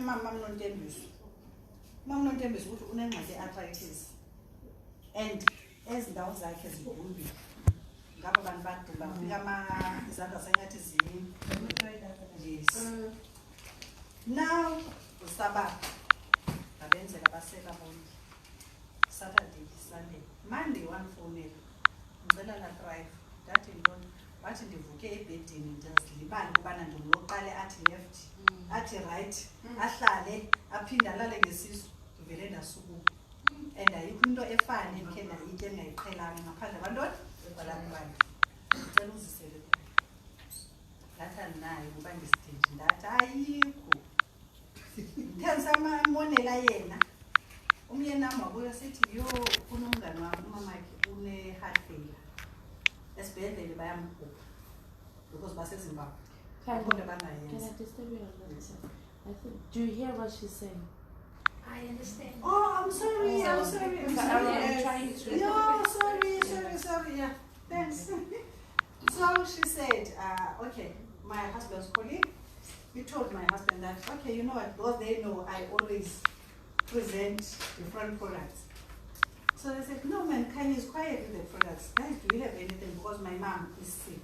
Mamnontembiso ukuthi unengxaki ye-arthritis and ezindawo zakhe zibhumbi ngabo abantu badumba bafika izandla sengathi yes. Now uSabatha abenzela basela bonke Saturday Sunday Monday one phone ngicela la drive that intoni bathi ndivuke ebhedini ndiyazilibala ukubana ndimloqale athi left athi right ahlale aphinde alale ngesisu ndivele ndasukuka and ayikho into efane endikhe ndayitye engayiqhelanga ngaphandle kwantoni kwalapha ndicela uzisele ngathi andinayo ukuba ndisiteji ndathi ayikho ndisendisamonela yena umyenam wabuya sithi yo kunomngane wam umamakhe une-heart failure esibhedlele bayamkhupha because basezimbabwe Can I disturb you a little bit? Do you hear what she's saying? I understand. Oh, I'm sorry. I'm trying to. No, sorry. Yeah, thanks. So she said, okay, my husband's colleague, he told my husband that, okay, you know what, because they know I always present different products. So they said, no man, Kanye is quiet with the products. Guys, do you have anything? Because my mom is sick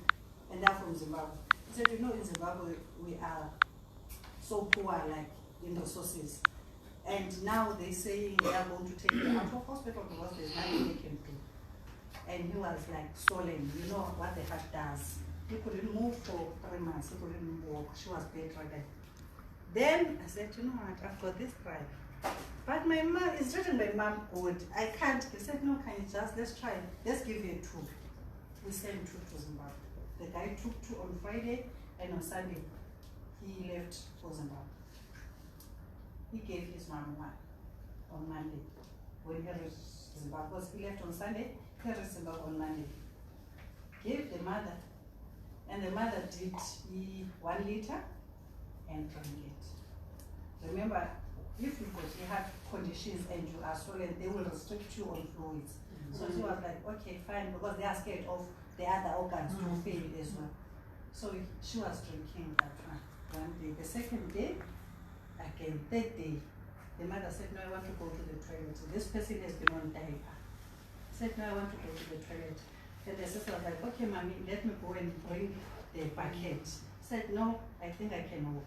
and they're from Zimbabwe. He said, you know, in Zimbabwe, we are so poor, like in resources. And now they say they are going to take her out of hospital because there's nothing they can do. And he was like swollen, you know what the heart does. He couldn't move for 3 months, he couldn't walk, she was bedridden. Then I said, you know what, I've got this drive. But my mom is written by mom good. I can't. He said, no, can you just, let's try, let's give you 2. We sent 2 to Zimbabwe. The guy took 2 on Friday, and on Sunday, he left for Zimbabwe. He gave his mom 1 on Monday. When he reached Zimbabwe, because he left on Sunday, he reached Zimbabwe on Monday. Gave the mother, and the mother did 1 liter and drank it. Remember, if you have conditions and you are swollen, they will restrict you on fluids. So she was like, okay, fine, because they are scared of the other organs to fail as well. So she was drinking that one day. The second day, again, third day, the mother said, no, I want to go to the toilet. This person has been on diaper. Said, no, I want to go to the toilet. And the sister was like, okay, mommy, let me go and bring the bucket. Said, no, I think I can walk.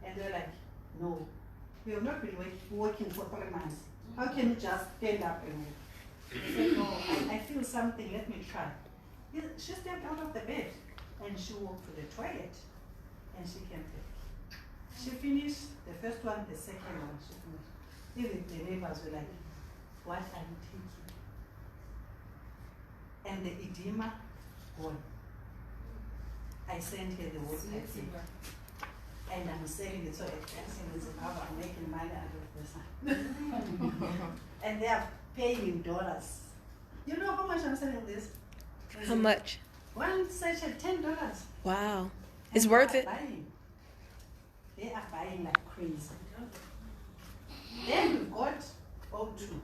And they're like, no, we have not been working for 3 months. How can you just stand up and walk? I said, no, I feel something, let me try. She stepped out of the bed and she walked to the toilet and she came back. She finished the first one, the second one, she finished. Even the neighbors were like, what are you taking? And the edema gone. I sent her the water and I'm selling it so expensive in Zimbabwe, I'm making money out of this. And they are paying in dollars. You know how much I'm selling this? How much? 1 sachet, $10. Wow. It's worth it? They are buying like crazy. Then we've got O2.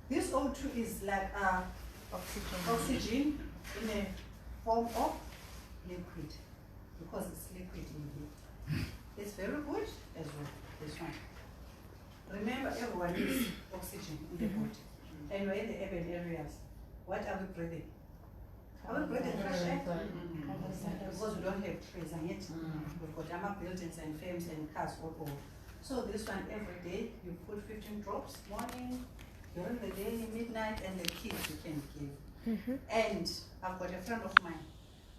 This O2 is like oxygen in a form of liquid, because it's liquid in here. It's very good as well, this one. Remember, everyone needs oxygen in the body. And we're in the urban areas. What are we breathing? Are we breathing fresh air? Because we don't have trees and yet we've got our buildings and farms and cars all over. So this one, every day, you put 15 drops, morning, during the day, midnight, and the kids you can give. And I've got a friend of mine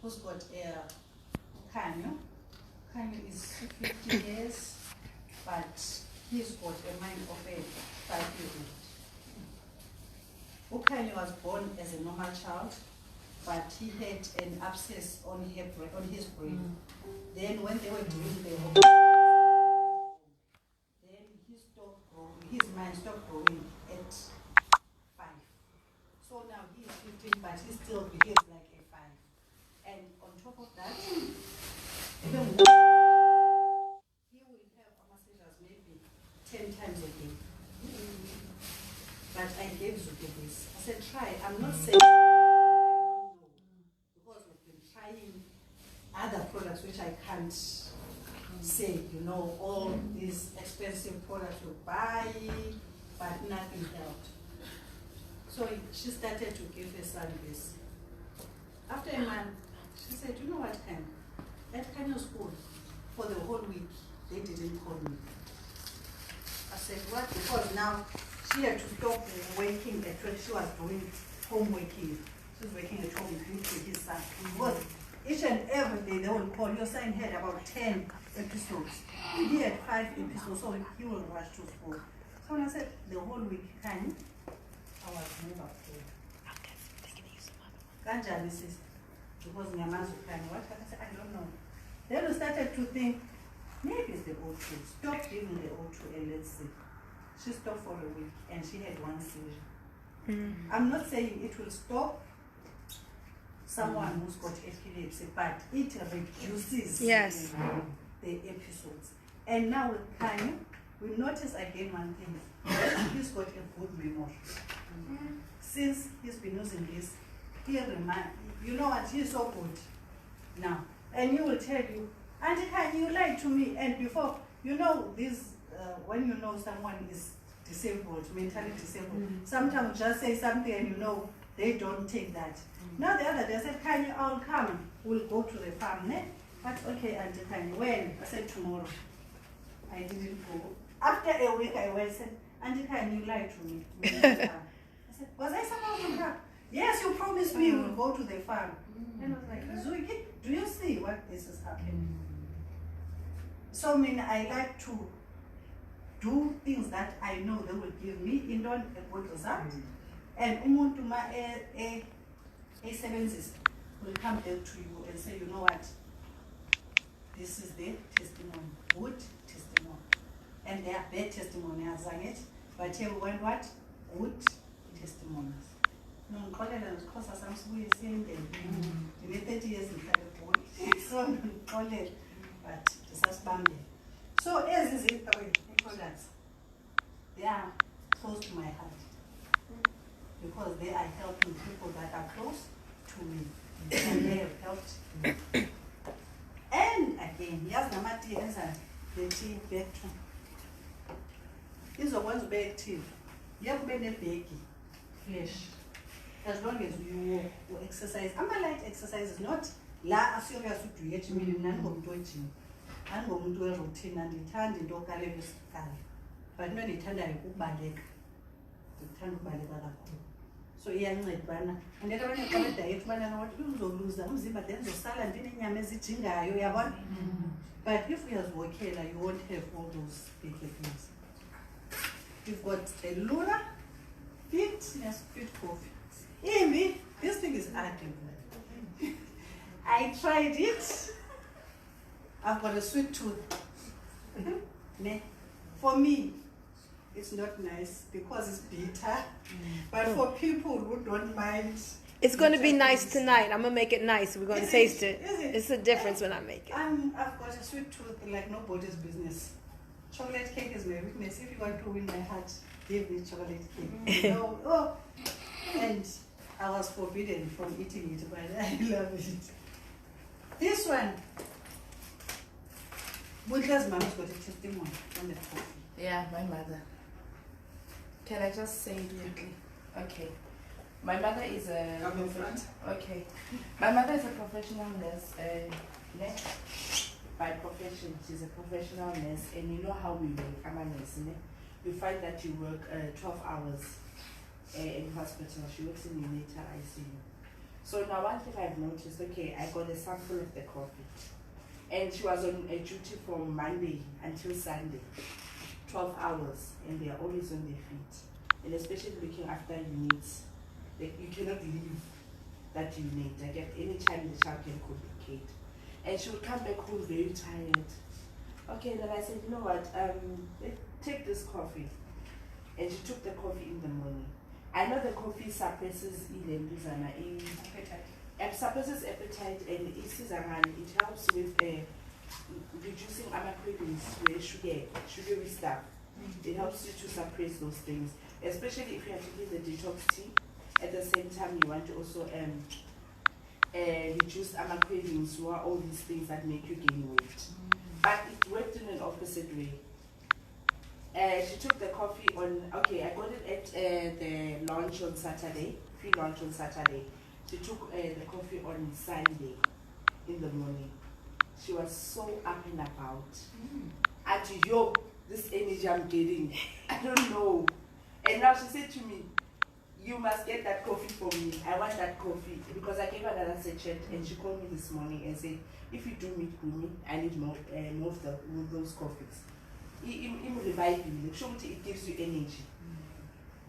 who's got a Kanyo. Kanyo is 50 years, but he's got a mind of a 5-year-old. Ukanya was born as a normal child, but he had an abscess on his brain. Then when they were doing the then he stopped growing, his mind stopped growing at 5. So now he is 15, but he still behaves like a 5. And on top of that, even he will have seizures maybe 10 times a day. But I gave Zuki this. I said, try. I'm not saying I don't know, because we've been trying other products which I can't say, you know, all these expensive products you buy, but nothing helped. So she started to give her son this. After a month, she said, you know what, Ken? At Kenya school, for the whole week, they didn't call me. I said, what? Because now she had to stop working at 12. She was doing home working. She was working at home with his son. Because each and every day they will call. Your son had about 10 episodes. He had 5 episodes, so he will rush to school. So when I said the whole week, Kanye, I was never free. Kanjani sis? Because Nyamazu Kanye, what? I said, I don't know. Then we started to think, maybe it's the O2. Stop giving the O2 and let's see. She stopped for a week and she had 1 seizure. I'm not saying it will stop someone who's got epilepsy, but it reduces the episodes. And now with Kanye, we notice again one thing. He's got a good memory. Since he's been using this, he reminds, you know what, he's so good now. And he will tell you, Auntie Kanye, you lied to me. And before, you know, this, when you know someone is disabled, mentally disabled, sometimes just say something and you know, they don't take that. Now the other day I said, Kanye, I'll come. We'll go to the farm. Ne? But okay, Auntie Kanye, when? I said tomorrow. I didn't go. After a week I went and said, Auntie Kanye, you lied to me. I said, was I supposed to come? Yes, you promised me we'll go to the farm. And I was like, Zuiki, do you see what this is happening? So I mean, I like to do things that I know they will give me in a good result. And umuntu ma A7 will come back to you and say, you know what? This is the testimony, good testimony. And there are bad testimonies, but you want what? Good testimonies. No, because I'm saying in 30 years in so but just bambi. So as is it products, they are close to my heart because they are helping people that are close to me and they have helped me. And again, yes, Namati is the tea back to. These are ones be active. You have been a baby flesh. As long as you exercise. I'm a light exercise is not la serious to get me none of doing. I'm going to do a routine and it turned into a calendar. But when it turned out it turned so young like banner. And then when you come at the 8 man and what you lose them, but then the salad didn't yamazichinga, you have one. But if we are working, you won't have all those big things. You've got a Lura, fitness, fit coffee. Amy, this thing is adding. I tried it. I've got a sweet tooth. For me, it's not nice because it's bitter. But for people who don't mind, it's going to be nice tonight. I'm going to make it nice. We're going to taste it. It's a difference when I make it. I've got a sweet tooth like nobody's business. Chocolate cake is my weakness. If you want to win my heart, give me chocolate cake. And I was forbidden from eating it, but I love it. This one, Butler's mom's got a testimony on the coffee. Yeah, my mother. Can I just say it quickly? Okay. My mother is a... Come in front. Okay. My mother is a professional nurse. By profession, she's a professional nurse. And you know how we work. I'm a nurse. You find that you work 12 hours in hospital. She works in neonatal ICU. So now one thing I've noticed, okay, I got a sample of the coffee. And she was on a duty from Monday until Sunday. 12 hours, and they are always on their feet. And especially looking after units, like you cannot leave that unit. Like at any time the child can complicate. And she would come back home very tired. Okay, then I said, you know what, take this coffee. And she took the coffee in the morning. I know the coffee suppresses appetite. It suppresses appetite and it helps with reducing our cravings for sugary stuff. It helps you to suppress those things, especially if you are taking the detox tea. At the same time, you want to also reduce our cravings for all these things that make you gain weight. but it worked in an opposite way. She took the coffee on, okay, I got it at the lunch on Saturday, free lunch on Saturday. She took the coffee on Sunday in the morning. She was so up and about. And yo, this energy I'm getting, I don't know. And now she said to me, you must get that coffee for me. I want that coffee. Because I gave her another sachet and she called me this morning and said, if you do meet Bunmi, I need more of those coffees. It revives you. It gives you energy.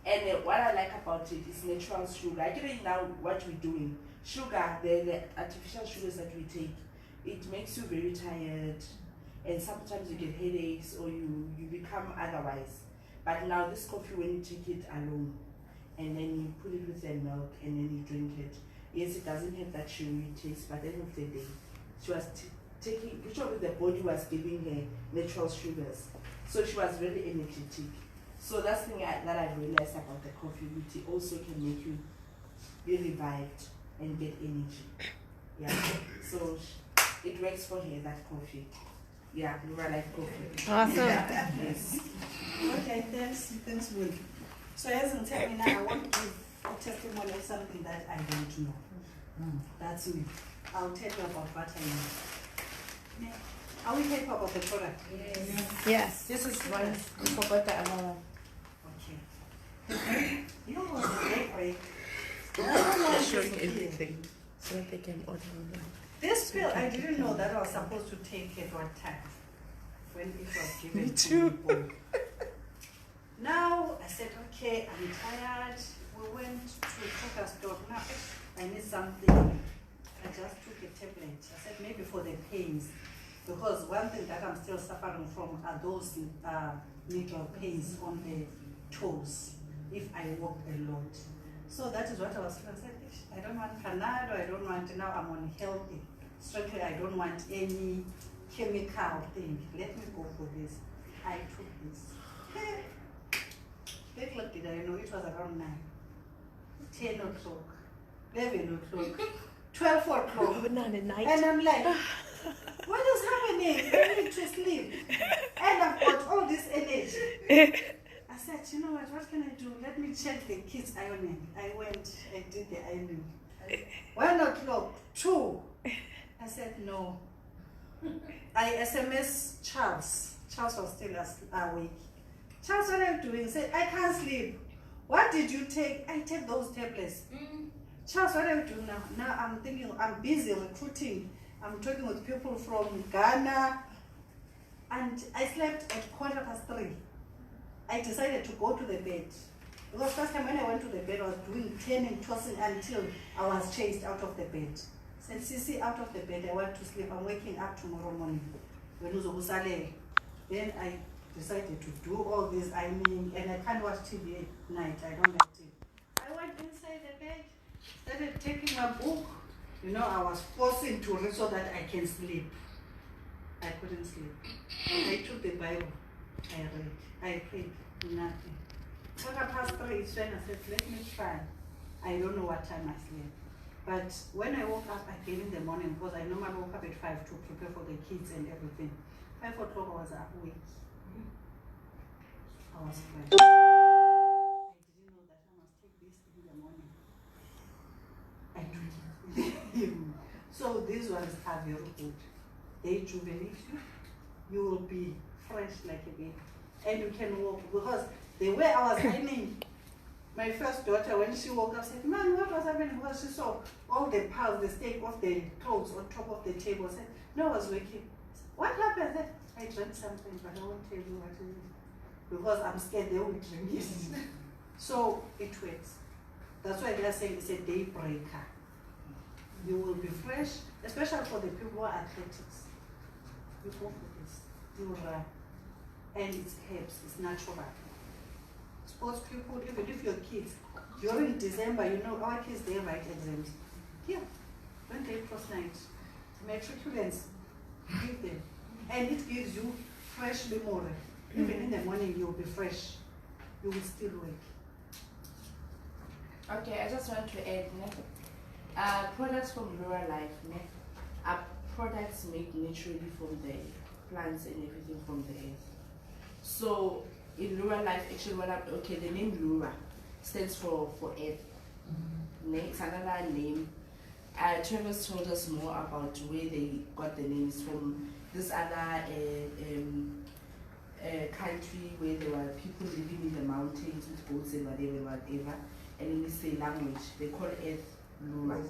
And what I like about it is natural sugar. Actually now what we're doing, sugar, the artificial sugars that we take, it makes you very tired. And sometimes you get headaches or you become otherwise. But now this coffee, when you take it alone, and then you put it with the milk and then you drink it. Yes, it doesn't have that sugary taste, but at the end of the day, she was taking, usually the body was giving her natural sugars. So she was very energetic. So that's the thing that I realized about the coffee, which it also can make you be revived and get energy. Yeah, so it works for her, that coffee. Yeah, Lurralife coffee. Awesome. Yeah, yes. Okay, thanks, Will. So as in telling me now, I want to give a testimony of something that I don't know. That's me. I'll tell you about what I know. Yeah. Are we paid about the product? Yes. This is one. We forgot the other one. Okay. You know what the break? Showing everything so that they can order online. This pill, I didn't know that I was supposed to take at one time when it was given. Me too. To me. Now I said, okay, I'm tired. We went to Choker store. Now I need something. I just took a tablet. I said maybe for the pains, because one thing that I'm still suffering from are those needle pains on the toes if I walk a lot. So that is what I was feeling. I said, I don't want Panado. I don't want, now I'm on healthy. Strictly, I don't want any chemical thing. Let me go for this. I took this. Little did I know it was around 9, 10 o'clock, 11 o'clock, 12 o'clock. But not at night. And I'm like, what is happening? I need to sleep. And I've got all this energy. I said, you know what can I do? Let me check the kids' ironing. I went and did the ironing. 1 o'clock, 2. I said, no. I SMS Charles. Charles was still awake. Charles, what are you doing? He said, I can't sleep. What did you take? I take those tablets. Charles, what are you doing now? Now I'm thinking, I'm busy recruiting. I'm talking with people from Ghana. And I slept at 3:15. I decided to go to the bed. Because first time when I went to the bed, I was doing turning, tossing until I was chased out of the bed. I said, Sisi, out of the bed, I want to sleep. I'm waking up tomorrow morning. Then I decided to do all this ironing, and I can't watch TV at night. I don't like TV. I went inside the bed, started taking my book. You know, I was forcing to read so that I can sleep. I couldn't sleep. I took the Bible. I read. I prayed. Nothing. 3:15 is when I said, let me try. I don't know what time I slept. But when I woke up again in the morning, because I normally woke up at 5 to prepare for the kids and everything. 5 o'clock I was awake. I was fine. I didn't know that I must take this in the morning. I took it. So these ones are very good. They rejuvenate you. You will be fresh like a baby. And you can walk, because the way I was ironing, my first daughter, when she woke up, said, Mom, what was happening? Because she saw all the piles, the stake of the clothes on top of the table. I said, no, I was waking. What happened? I said, I drank something, but I won't tell you what it is. Because I'm scared they will drink it. So it works. That's why they are saying it's a day breaker. You will be fresh, especially for the people who are athletics. You go for this. You run. And it's herbs, it's natural. Sports people, even if your kids, during December, you know, our kids, they write exams. Here, when they cross night, matriculants, give them. And it gives you fresh memory. Even in the morning, you'll be fresh. You will still wake. Okay, I just want to add, products from Lurralife are products made naturally from the plants and everything from the earth. So in Lurralife, actually, the name Lurra stands for earth. It's another name. Travis told us more about where they got the names from. This other country where there were people living in the mountains with boats and whatever. And in this language, they call earth Lurra.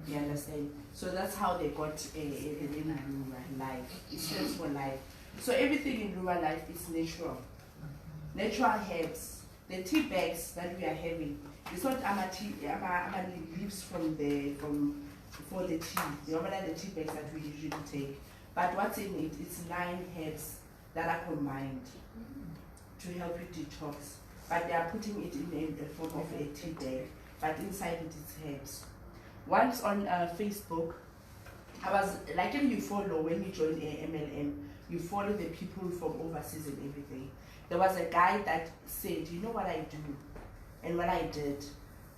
You understand? So that's how they got the name Lurra, life. It stands for life. So everything in Lurralife is natural. Natural herbs. The tea bags that we are having, it's not leaves for the tea. The other tea bags that we usually take. But what's in it? It's 9 herbs that are combined to help you detox. But they are putting it in the form of a tea bag. But inside it is herbs. Once on Facebook, I was like, if you follow when you join MLM, you follow the people from overseas and everything. There was a guy that said, you know what I do? And what I did,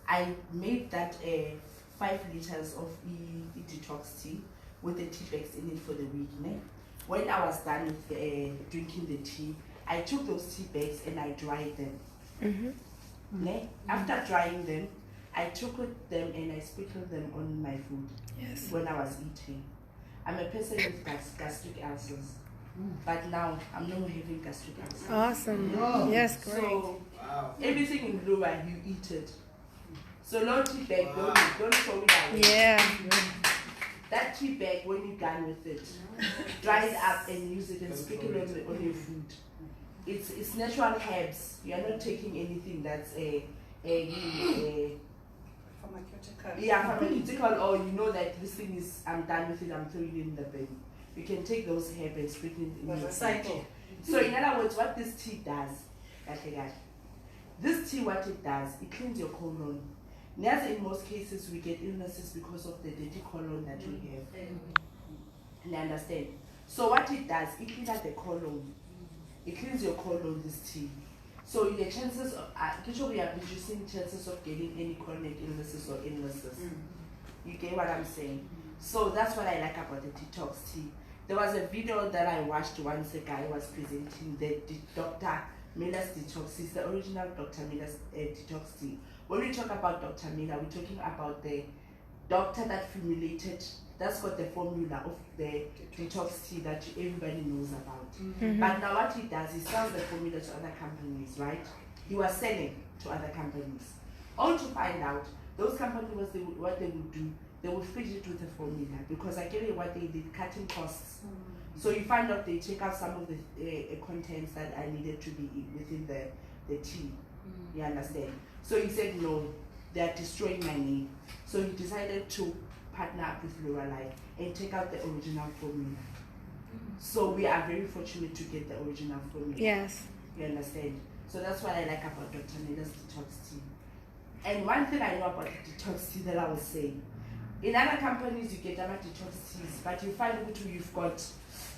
I made that 5 liters of detox tea with the tea bags in it for the week. Ne? When I was done with drinking the tea, I took those tea bags and I dried them. Ne? After drying them, I took them and I sprinkled them on my food when I was eating. I'm a person with gastric ulcers. But now I'm no more having gastric ulcers. Awesome. Oh. Yes, great. So everything in Lurra, you eat it. So no tea bag, don't throw it away. Yeah. That tea bag, when you're done with it, dry it up and use it and sprinkle it on your food. It's natural herbs. You are not taking anything that's pharmaceutical, or you know that this thing is, I'm done with it, I'm throwing it in the bin. You can take those herbs and sprinkle it in your cycle. So in other words, what this tea does, this tea, what it does, it cleans your colon. As in most cases, we get illnesses because of the dirty colon that we have. You understand? So what it does, it cleans out the colon. It cleans your colon, this tea. So the chances of, we are reducing chances of getting any chronic illnesses or illnesses. You get what I'm saying? So that's what I like about the detox tea. There was a video that I watched once. A guy was presenting the Dr.Millersdetoxtea. It's the original Dr.Millersdetoxtea. When we talk about Dr. Miller, we're talking about the doctor that formulated, that's got the formula of the detox tea that everybody knows about. But now what he does, he sells the formula to other companies, right? He was selling to other companies. All to find out, those companies, what they would do, they would feed it with a formula, because I get it, what they did, cutting costs. So you find out they take out some of the contents that I needed to be within the tea. You understand? So he said, no, they are destroying my name. So he decided to partner up with Lurralife and take out the original formula. So we are very fortunate to get the original formula. Yes. You understand? So that's what I like about Dr. Millersdetoxtea. And one thing I know about the detox tea that I will say, in other companies you get other detox teas, but you find you've got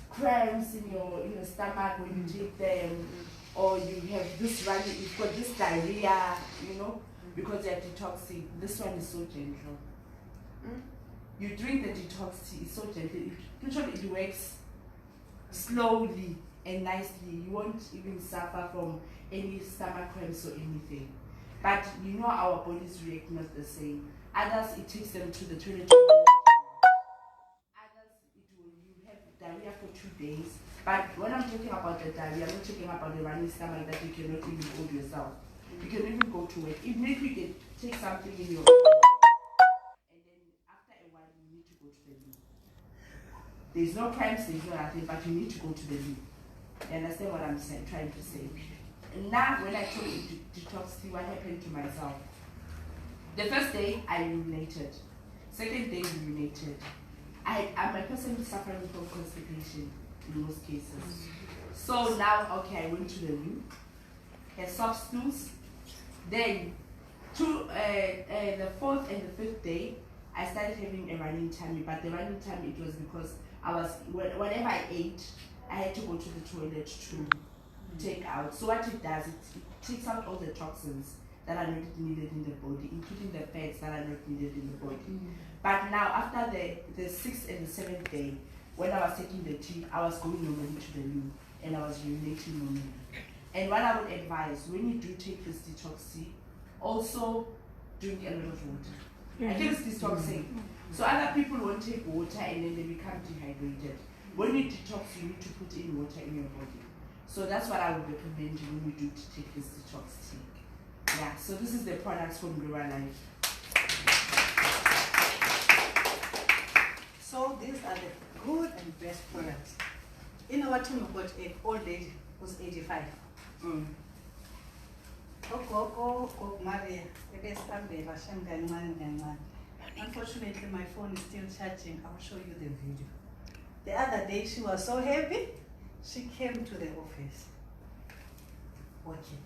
cramps in your stomach when you take them, or you have this running, you've got this diarrhea, because you're detoxing. This one is so gentle. You drink the detox tea, it's so gentle. Usually it works slowly and nicely. You won't even suffer from any stomach cramps or anything. But our bodies react not the same. Others, it takes them to the toilet. Others, you have diarrhea for 2 days. But when I'm talking about the diarrhea, I'm not talking about the running stomach that you cannot even hold yourself. You can even go to work. Even if you can take something in your and then after a while you need to go to the loo. There's no cramps, there's no nothing, but you need to go to the loo. You understand what I'm trying to say? And now when I told you detox tea, what happened to myself? The first day I urinated. Second day urinated. I'm a person suffering from constipation in most cases. So now, I went to the loo, had soft stools. Then, the 4th and the 5th day, I started having a running tummy. But the running tummy, it was because whenever I ate, I had to go to the toilet to take out. So what it does, it takes out all the toxins that are not needed in the body, including the fats that are not needed in the body. But now, after the 6th and the 7th day, when I was taking the tea, I was going normally to the loo and I was urinating normally. And what I would advise, when you do take this detox tea, also drink a lot of water. I think it's detoxing. So other people won't take water and then they become dehydrated. When you detox, you need to put in water in your body. So that's what I would recommend you when you do to take this detox tea. Yeah, so this is the products from Lurralife. So these are the good and best products. In our team, we've got an old lady who's 85. Go Maria. Unfortunately, my phone is still charging. I'll show you the video. The other day, she was so happy. She came to the office. Okay.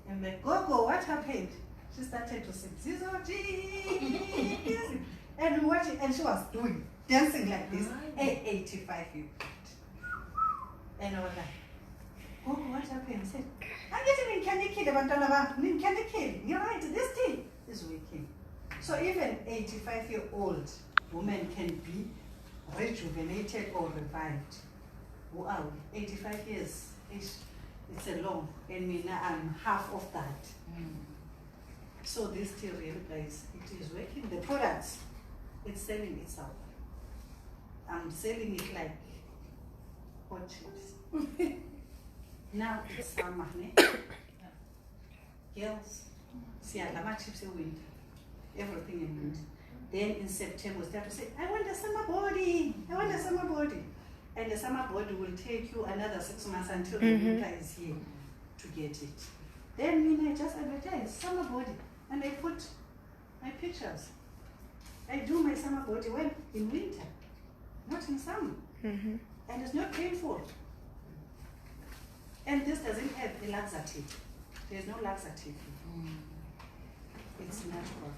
I'm like, go, what happened? She started to sing, and watching, and she was dancing like this. 85 years old. And I was like, oh, what happened? I said, I'm getting candy kid about candy kid. You're right, this thing is working. So even 85-year-old woman can be rejuvenated or revived. Wow, 85 years, it's a long, and me now I'm half of that. So this tea really, guys, it is working. The products, it's selling itself. I'm selling it like hot chips. Now it's summer, girls, see, I love chips in winter, everything in winter. Then in September, we start to say, I want a summer body, I want a summer body. And the summer body will take you another 6 months until the winter is here to get it. Then I just advertise summer body, and I put my pictures. I do my summer body when in winter, not in summer. And it's not painful. And this doesn't have a laxative. There's no laxative. It's natural.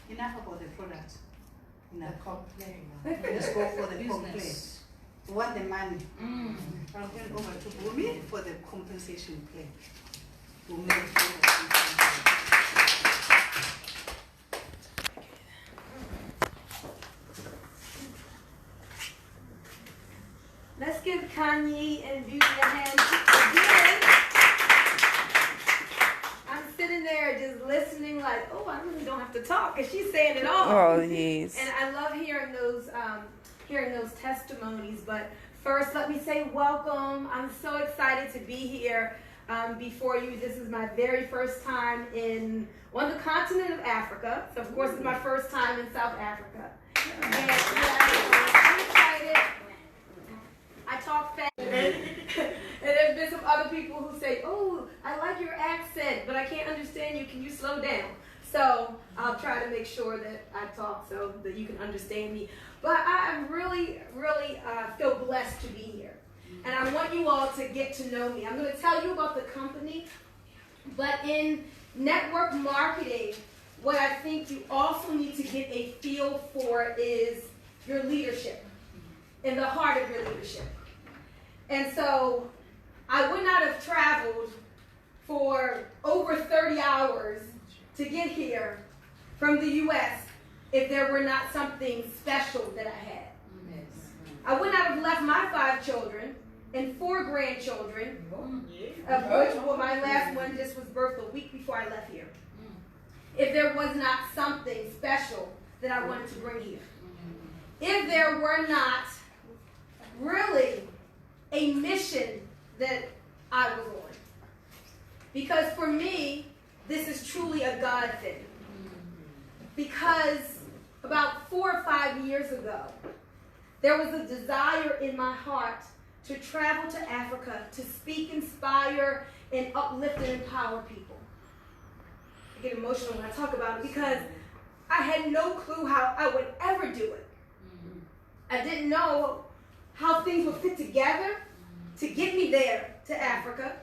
Enough about the product. Enough. Let's go for the complaint. We want the money. I'm going over to Bunmi for the compensation plan. Let's give Kanye and Beauty a hand again. I'm sitting there just listening like, oh, I really don't have to talk, because she's saying it all. Oh, yes. And I love hearing those testimonies. But first, let me say welcome. I'm so excited to be here before you. This is my very first time on the continent of Africa. So, of course, it's my first time in South Africa. And I'm excited. I talk fast. And there's been some other people who say, oh, I like your accent, but I can't understand you. Can you slow down? So I'll try to make sure that I talk so that you can understand me. But I really, really feel blessed to be here. And I want you all to get to know me. I'm going to tell you about the company. But in network marketing, what I think you also need to get a feel for is your leadership, in the heart of your leadership. And so I would not have traveled for over 30 hours to get here from the U.S. if there were not something special that I had. I would not have left my 5 children and 4 grandchildren, of which my last one just was birthed a week before I left here, if there was not something special that I wanted to bring here. If there were not really a mission that I was on. Because for me, this is truly a God thing. Because about 4 or 5 years ago, there was a desire in my heart to travel to Africa to speak, inspire, and uplift and empower people. I get emotional when I talk about it because I had no clue how I would ever do it. I didn't know how things would fit together to get me there to Africa,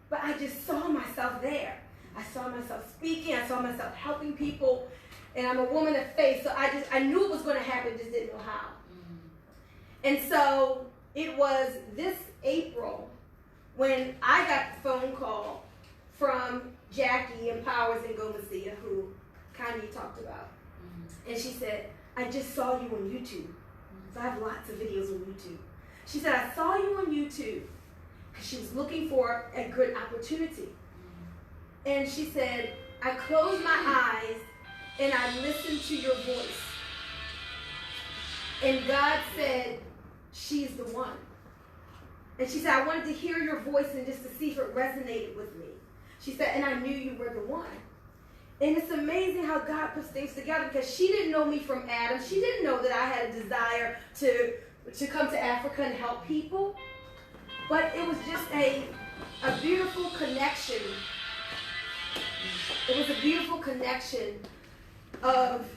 but I just saw myself there. I saw myself speaking, I saw myself helping people, and I'm a woman of faith, so I knew it was going to happen, just didn't know how. And so it was this April when I got the phone call from Jackie Empowers and Gomasia, who Kanye talked about. And she said, I just saw you on YouTube. I have lots of videos on YouTube. She said, I saw you on YouTube because she was looking for a good opportunity. And she said, I closed my eyes and I listened to your voice. And God said, she's the one. And she said, I wanted to hear your voice and just to see if it resonated with me. She said, and I knew you were the one. And it's amazing how God puts things together, because she didn't know me from Adam. She didn't know that I had a desire to come to Africa and help people. But it was just a beautiful connection. It was a beautiful connection of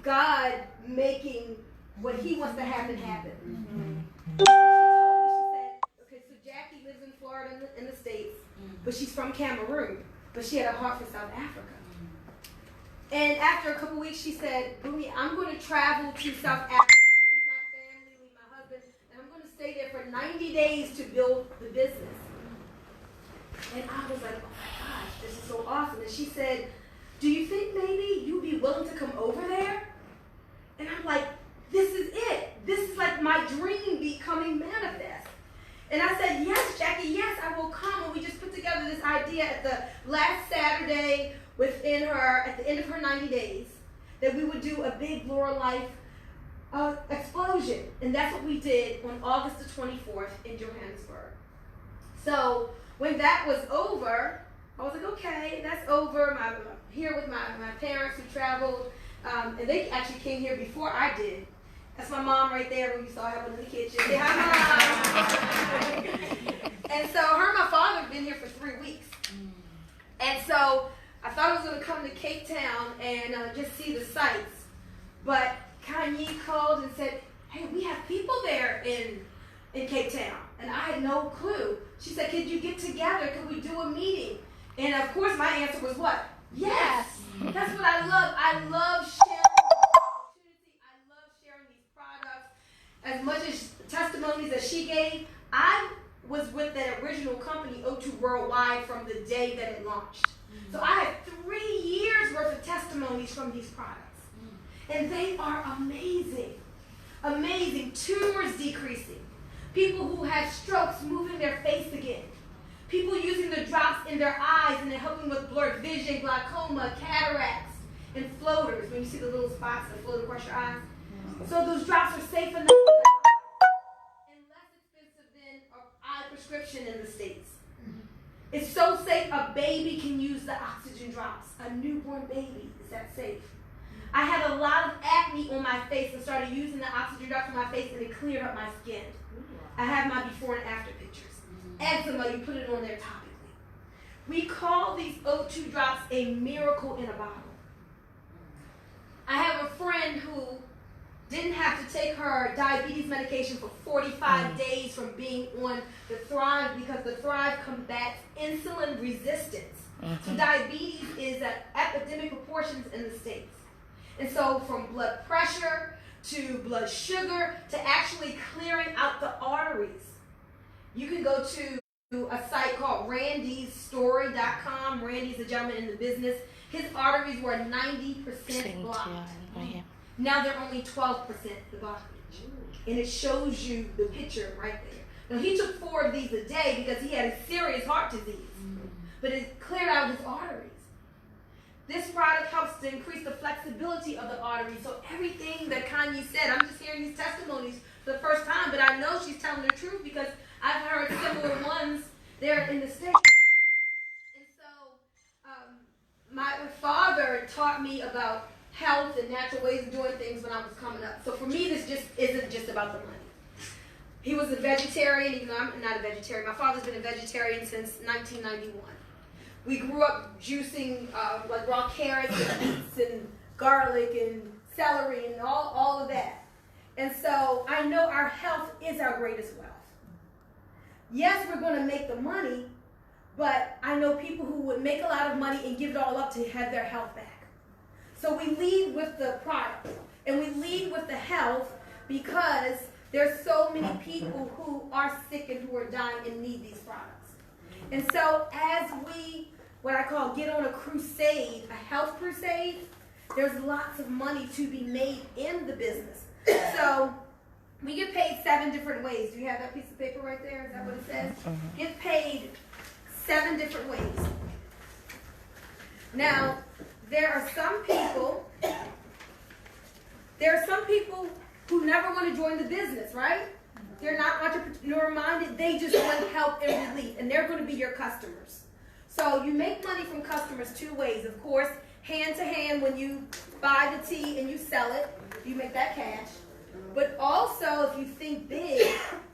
God making what he wants to happen. Mm-hmm. She told me, she said, okay, so Jackie lives in Florida in the States, but she's from Cameroon, but she had a heart for South Africa. And after a couple weeks, she said, Bunmi, I'm going to travel to South Africa, leave my family, leave my husband, and I'm going to stay there for 90 days to build the business. And I was like, oh my gosh, this is so awesome. And she said, do you think maybe you'd be willing to come over there? And I'm like, this is it. This is like my dream becoming manifest. And I said, yes, Jackie, yes, I will come. And we just put together this idea at the last Saturday within her, at the end of her 90 days, that we would do a big Lurralife explosion. And that's what we did on August the 24th in Johannesburg. So when that was over, I was like, okay, that's over. I'm here with my parents who traveled. And they actually came here before I did. That's my mom right there when you saw her in the kitchen. Say hi, Mom. And so her and my father have been here for 3 weeks. And so I thought I was going to come to Capetown and just see the sights. But Kanye called and said, hey, we have people there in Capetown. And I had no clue. She said, could you get together? Could we do a meeting? And of course my answer was what? Yes. That's what I love. I love sharing this opportunity. I love sharing these products. As much as testimonies that she gave, I was with that original company, O2 Worldwide, from the day that it launched. So I have 3 years worth of testimonies from these products. And they are amazing. Amazing. Tumors decreasing. People who had strokes moving their face again. People using the drops in their eyes and they're helping with blurred vision, glaucoma, cataracts, and floaters. When you see the little spots that float across your eyes. So those drops are safe enough and less expensive than an eye prescription in the States. It's so safe a baby can use the oxygen drops. A newborn baby is that safe. I had a lot of acne on my face and started using the oxygen drops on my face and it cleared up my skin. I have my before and after pictures. Eczema, you put it on there topically. We call these O2 drops a miracle in a bottle. I have a friend who didn't have to take her diabetes medication for 45 days from being on the Thrive, because the Thrive combats insulin resistance. So diabetes is at epidemic proportions in the States. And so from blood pressure to blood sugar to actually clearing out the arteries. You can go to a site called randysstory.com. Randy's a gentleman in the business. His arteries were 90% blocked. Now they're only 12% the blockage. And it shows you the picture right there. Now he took 4 of these a day because he had a serious heart disease. But it cleared out his arteries. This product helps to increase the flexibility of the arteries. So everything that Kanye said, I'm just hearing these testimonies for the first time, but I know she's telling the truth because I've heard similar ones there in the States. And so my father taught me about health and natural ways of doing things when I was coming up. So for me, this just isn't just about the money. He was a vegetarian, even though I'm not a vegetarian. My father's been a vegetarian since 1991. We grew up juicing like raw carrots and beets and garlic and celery and all of that. And so I know our health is our greatest wealth. Yes, we're going to make the money, but I know people who would make a lot of money and give it all up to have their health back. So we lead with the product and we lead with the health because there's so many people who are sick and who are dying and need these products. And so as we, what I call get on a crusade, a health crusade, there's lots of money to be made in the business. So We get paid 7 different ways. Do you have that piece of paper right there? Is that what it says? Get paid 7 different ways. Now, there are some people who never want to join the business, right? They're not entrepreneur minded. They just want help and relief, and they're going to be your customers. So you make money from customers 2 ways. Of course, hand to hand when you buy the tea and you sell it, you make that cash. But also, if you think big,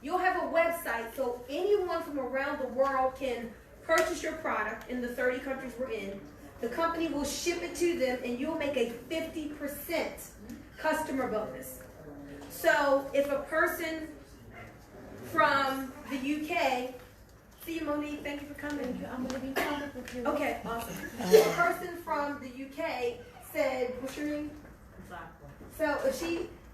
you'll have a website so anyone from around the world can purchase your product in the 30 countries we're in. The company will ship it to them, and you'll make a 50% customer bonus. So if a person from the UK, see you, Monique, thank you for coming. I'm going to be in contact with you. Okay, awesome. So a person from the UK said, what's your name? So if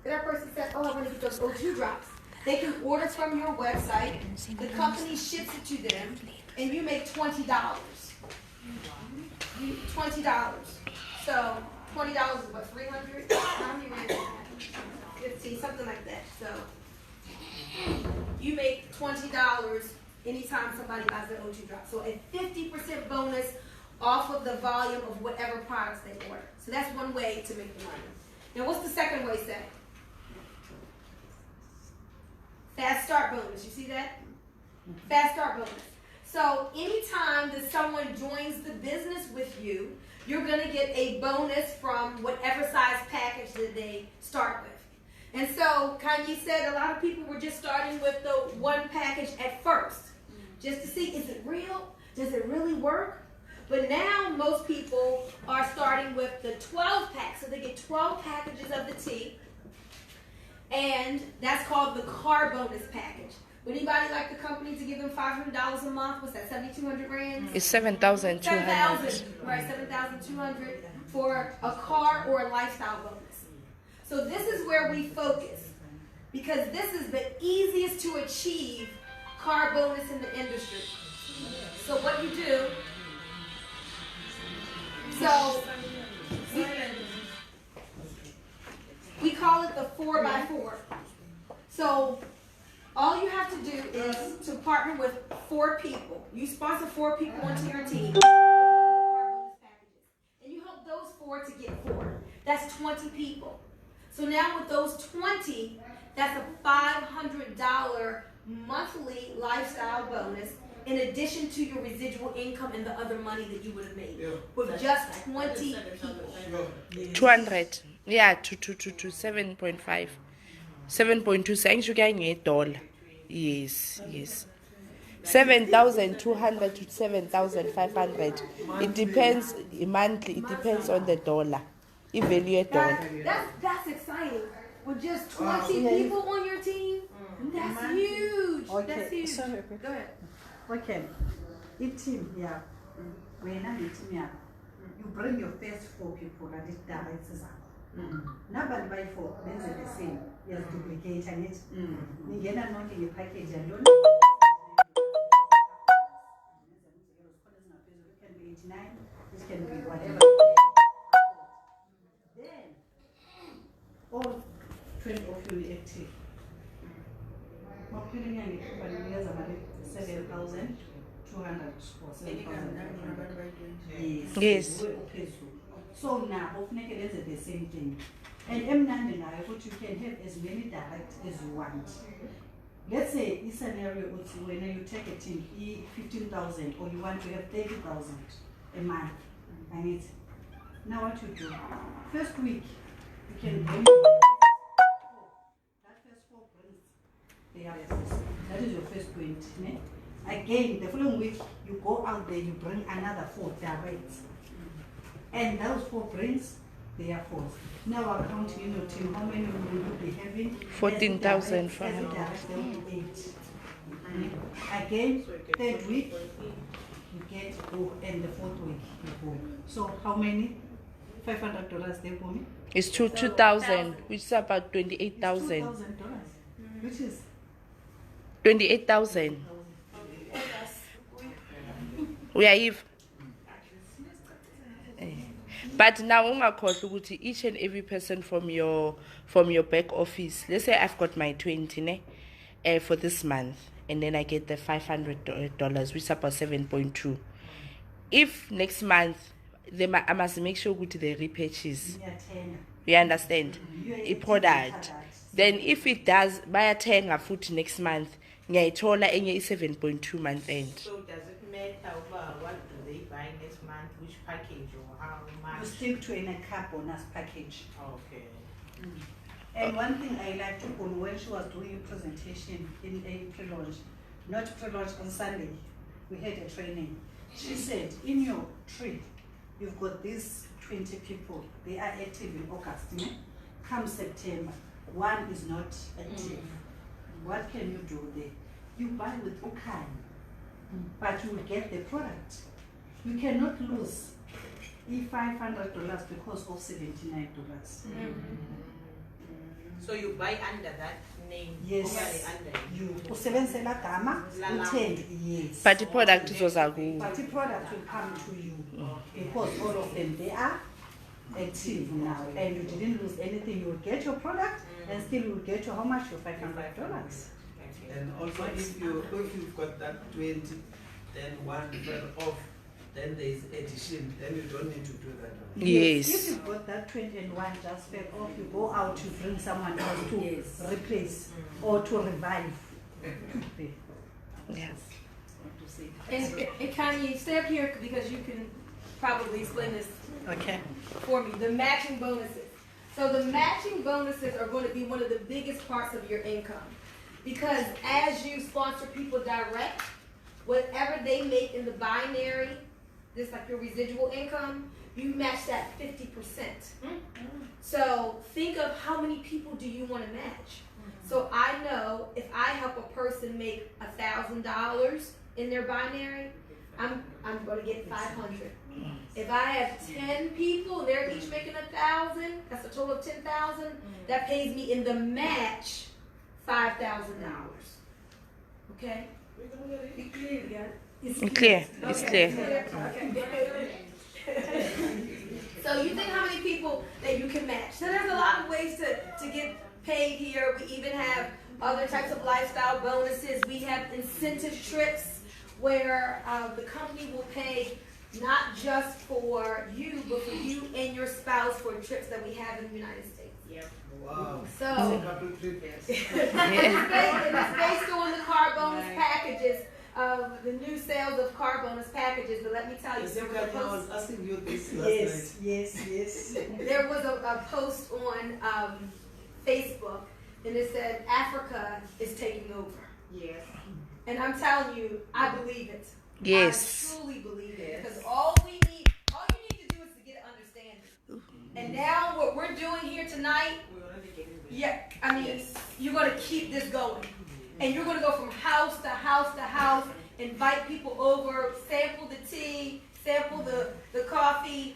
that person said, oh, I want to get those O2 drops, they can order from your website, the company ships it to them, and you make $20. $20. So $20 is what, 300? How many rands? 15, something like that. So you make $20 anytime somebody buys an O2 drop. So a 50% bonus off of the volume of whatever products they order. So that's one way to make the money. Now what's the second way say? Fast start bonus. You see that? Fast start bonus. So anytime that someone joins the business with you, you're going to get a bonus from whatever size package that they start with. And so Kanye said a lot of people were just starting with the 1 package at first, just to see, is it real? Does it really work? But now most people are starting with the 12 pack. So they get 12 packages of the tea. And that's called the car bonus package. Would anybody like the company to give them $500 a month? What's that, 7,200 rands? It's 7,200. 7,000, right, 7,200 for a car or a lifestyle bonus. So this is where we focus, because this is the easiest to achieve car bonus in the industry. So what you do, so we call it the 4x4. So all you have to do is to partner with 4 people. You sponsor 4 people onto your team. And you help those 4 to get 4. That's 20 people. So now with those 20, that's a $500 monthly lifestyle bonus in addition to your residual income and the other money that you would have made. With just 20 people. 200. Yeah, to 7.5. 7.2 cents you can get $1. Yes. 7,200 to 7,500. It depends monthly. It depends on the dollar. It value $1. That's exciting. With just 20 people on your team, that's huge. Okay. That's huge. Sorry. Go ahead. Okay. Team, yeah. When I'm team, yeah. You bring your first 4 people and it directs us. Nobody by 4, then it's the same. You have duplicate and it. You get a package alone. It can be 89, it can be whatever. Then, all 20 of you active. Including any company, has about 7,200 or 7,500. Yes. So now, hopefully, it is the same thing. And M9 now, what you can have as many direct as you want. Let's say this scenario when you take a team, 15,000, or you want to have 30,000 a month. And it's now what you do. First week, you can bring that first 4 brings the others. That is your first point. Ne? Again, the following week, you go out there, you bring another 4 direct. And those 4 brings their 4. Now I'll count in your team how many will you be having? 14,500. 8. Again, 3rd week, you get go, and the 4th week, you go. So how many? $500 there for me? It's 2,000, which is about 28,000. $2,000, which is 28,000. We are Eve. But now each and every person from your back office, let's say I've got my 20 for this month, and then I get the $500, which is about 7.2. If next month I must make sure they repurchase. You understand? A product. Then if it does bayathenga futhi next month, ngiyayithola enye i-7.2 month end. So does it matter what do they buy next month, which package or how much? You stick to in a car bonus package. Okay. And one thing I like to call when she was doing a presentation in a pre-launch, not pre-launch on Sunday, we had a training. She said, in your tree, you've got these 20 people, they are active in August. Come September, one is not active. What can you do there? You buy with Okan, but you will get the product. You cannot lose $500 because of $79. So you buy under that name? Yes. Under You usebenzela gama, uthenge, yes. But the product is also But the product will come to you because all of them, they are active now, and you didn't lose anything. You will get your product and still you will get your how much? Your $500. And also if you've got that 20, then one fell off, then there is addition, then you don't need to do that one. Yes. If you've got that 20 and one just fell off, you go out to bring someone else to replace or to revive. Yes. And Kanye, stay up here because you can probably explain this for me. The matching bonuses. So the matching bonuses are going to be one of the biggest parts of your income. Because as you sponsor people direct, whatever they make in the binary, just like your residual income, you match that 50%. So think of how many people do you want to match. So I know if I help a person make $1,000 in their binary, I'm going to get 500. If I have 10 people, they're each making 1,000. That's a total of 10,000. That pays me in the match $5,000. Okay. You clear? You got it? It's clear. It's clear. So you think how many people that you can match. So there's a lot of ways to get paid here. We even have other types of lifestyle bonuses. We have incentive trips where the company will pay not just for you, but for you and your spouse for trips that we have in the United States. Wow. So Yes. it's based on the car bonus packages. The new sales of car bonus packages, but let me tell you, I was asking you this last night. Yes. there was a post on Facebook, and it said Africa is taking over. Yes. And I'm telling you, I believe it. Yes. I truly believe it, because all you need to do is to get an understanding. And now what we're doing here tonight, you're going to keep this going. And you're going to go from house to house to house, invite people over, sample the tea, sample the coffee,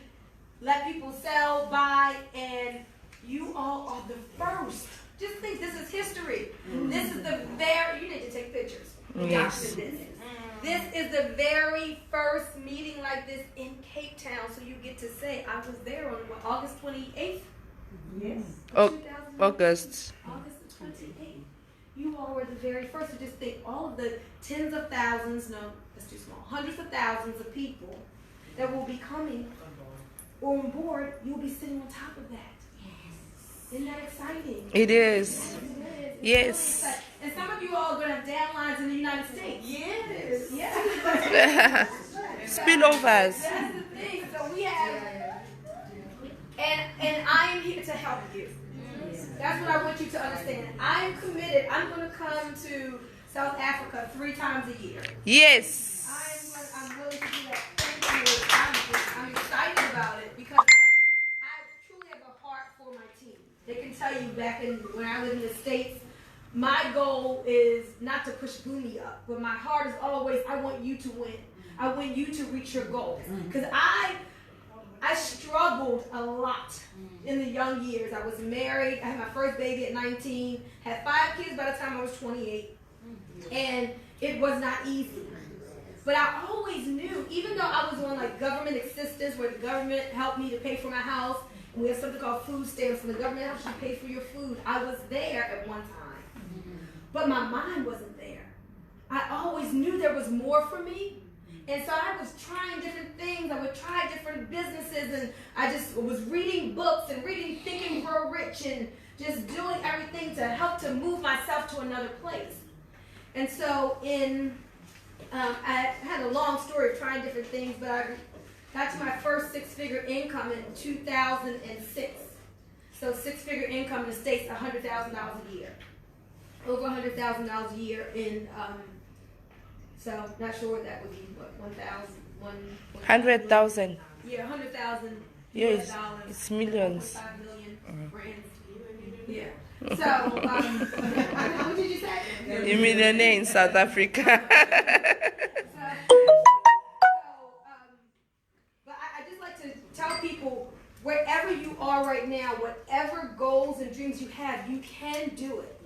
let people sell, buy, and you all are the first. Just think, this is history. This is you need to take pictures. Yes. This is the very first meeting like this in Cape Town, so you get to say, I was there on August 28th? Yes. August. August the 28th. You all were the very first. So just think all of the tens of thousands, no, that's too small, hundreds of thousands of people that will be coming on board, you'll be sitting on top of that. Yes. Isn't that exciting? It is. Yes. And some of you all are going to have downlines in the United States. Yes. Yeah. Spillovers. That's the thing. So we have, and I am here to help you. That's what I want you to understand. I am committed. I'm going to come to South Africa 3 times a year. Yes. I'm willing to do that. Thank you. I'm excited about it because I truly have a heart for my team. They can tell you back when I lived in the States, my goal is not to push Bunmi up, but my heart is always, I want you to win. I want you to reach your goals. Because I struggled a lot in the young years. I was married. I had my first baby at 19. Had 5 kids by the time I was 28. And it was not easy. But I always knew, even though I was on like government assistance where the government helped me to pay for my house, and we have something called food stamps, and the government helps you pay for your food. I was there at one time, but my mind wasn't there. I always knew there was more for me. And so I was trying different things. I would try different businesses, and I just was reading books and reading Think and Grow Rich and just doing everything to help to move myself to another place. And so I had a long story of trying different things, but I got to my first six-figure income in 2006. So six-figure income in the States, $100,000 a year. Over $100,000 a year in, so not sure what that would be, what, 100,000. Yeah, 100,000 Yes, dollars. it's millions. 5 million rands. Yeah. So, what did you say? You're millionaire in South Africa. But I just like to tell people, wherever you are right now, whatever goals and dreams you have, you can do it.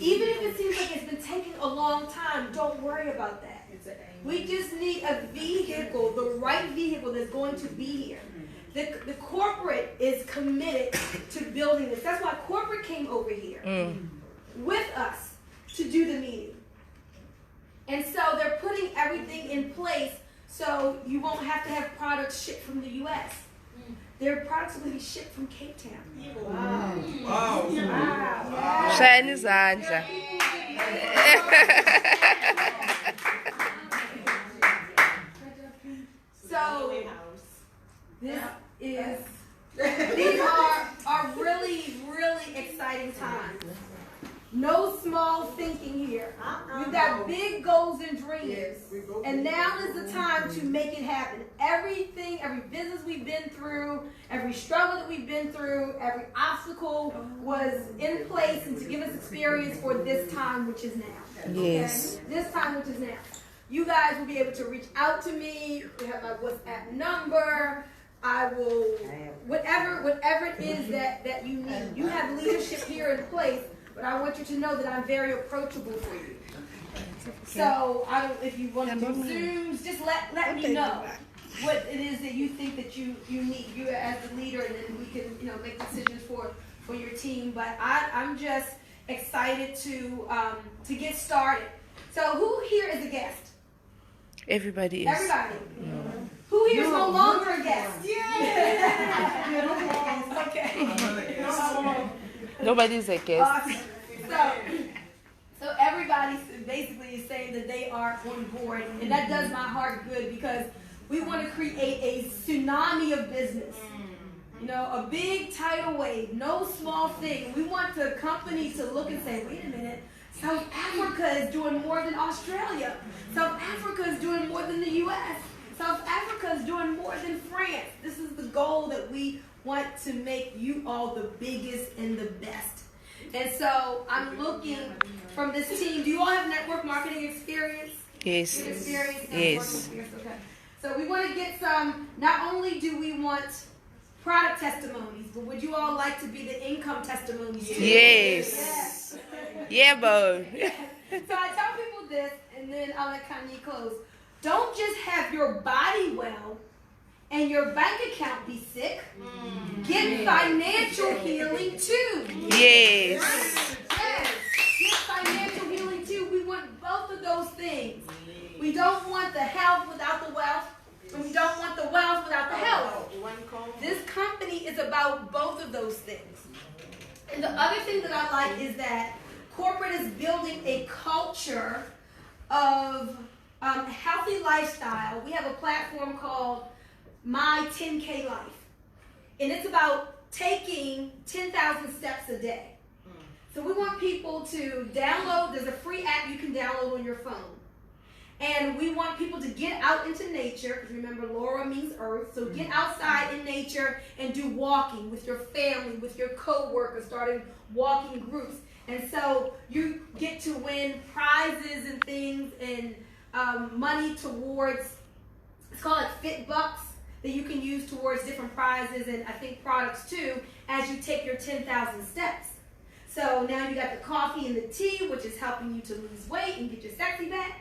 Even if it seems like it's been taking a long time, don't worry about that. We just need a vehicle, the right vehicle that's going to be here. The corporate is committed to building this. That's why corporate came over here with us to do the meeting. And so they're putting everything in place so you won't have to have products shipped from the U.S. Their products will be shipped from Capetown. Wow. Wow. Shine izandla. So these are really, really exciting times. No small thinking here. We've got big goals and dreams. And now is the time to make it happen. Everything, every business we've been through, every struggle that we've been through, every obstacle was in place and to give us experience for this time, which is now. Yes. Okay? This time, which is now. You guys will be able to reach out to me. You have my WhatsApp number. I will, whatever it is that you need. You have leadership here in place, but I want you to know that I'm very approachable for you. So if you want to do Zooms, just let me know what it is that you think that you need, you as the leader, and then we can make decisions for your team. But I'm just excited to get started. So who here is a guest? Everybody is. Everybody. Who here is no longer a guest? Yeah. Okay. Nobody's a guest. Awesome. So everybody basically is saying that they are on board, and that does my heart good because we want to create a tsunami of business. A big tidal wave, no small thing. We want the company to look and say, wait a minute, South Africa is doing more than Australia. South Africa is doing more than the U.S. South Africa is doing more than France. This is the goal that we want to make you all the biggest and the best. And so I'm looking from this team. Do you all have network marketing experience? Yes. Yes. Okay. So we want to get some, not only do we want product testimonies, but would you all like to be the income testimonies too? Yes. Yeah, bo. So I tell people this, and then I'll let Kanye close. Don't just have your body well and your bank account be sick. Get financial healing too. Yes. Yes. Get financial healing too. We want both of those things. We don't want the health without the wealth, and we don't want the wealth without the health. This company is about both of those things. And the other thing that I like is that corporate is building a culture of healthy lifestyle. We have a platform called My 10K Life. And it's about taking 10,000 steps a day. So we want people to download, there's a free app you can download on your phone. And we want people to get out into nature, because remember, Laura means earth. So get outside in nature and do walking with your family, with your co-workers, starting walking groups. And so you get to win prizes and things and money towards, it's called like Fit Bucks, that you can use towards different prizes and I think products too, as you take your 10,000 steps. So now you got the coffee and the tea, which is helping you to lose weight and get your sexy back.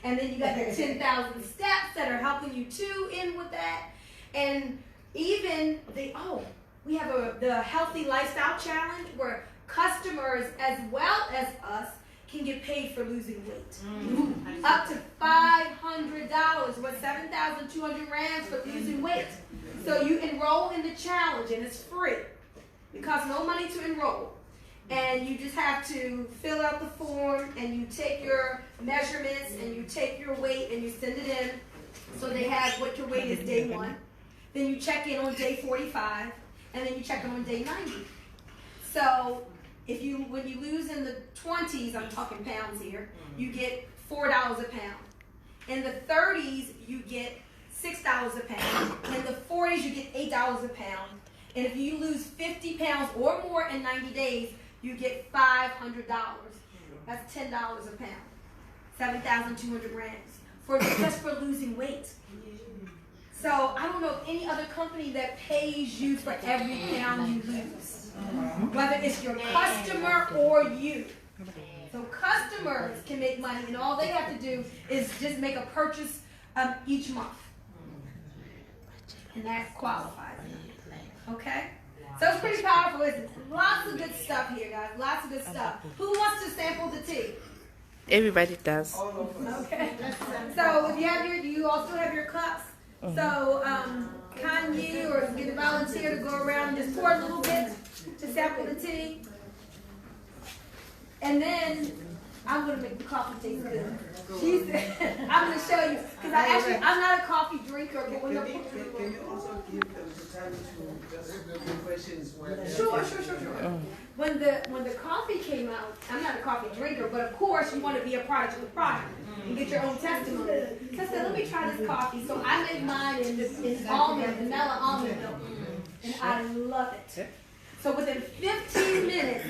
And then you got the 10,000 steps that are helping you too in with that. And even we have the Healthy Lifestyle Challenge where customers as well as us can get paid for losing weight. Up to $500, what 7,200 rands for losing weight. So you enroll in the challenge and it's free. It costs no money to enroll. And you just have to fill out the form and you take your measurements and you take your weight and you send it in. So they have what your weight is day 1. Then you check in on day 45 and then you check in on day 90. So when you lose in the 20s, I'm talking pounds here, you get $4 a pound. In the 30s, you get $6 a pound. In the 40s, you get $8 a pound. And if you lose 50 pounds or more in 90 days, you get $500. That's $10 a pound. 7,200 grams just for losing weight. So I don't know of any other company that pays you for every pound you lose, whether it's your customer or you. So customers can make money, and all they have to do is just make a purchase each month, and that qualifies them. Okay? So it's pretty powerful, isn't it? Lots of good stuff here, guys. Lots of good stuff. Who wants to sample the tea? Everybody does. Okay. So if you also have your cups. So can you or get a volunteer to go around and just pour a little bit to sample the tea. And then I'm gonna make the coffee taste good. I'm gonna show you because I'm not a coffee drinker, but when Can you also give them the time to just do questions? Sure. When the coffee came out, I'm not a coffee drinker, but of course you want to be a product of the product and get your own testimony. So I said, let me try this coffee. So I made mine in vanilla almond milk, and I love it. So within 15 minutes,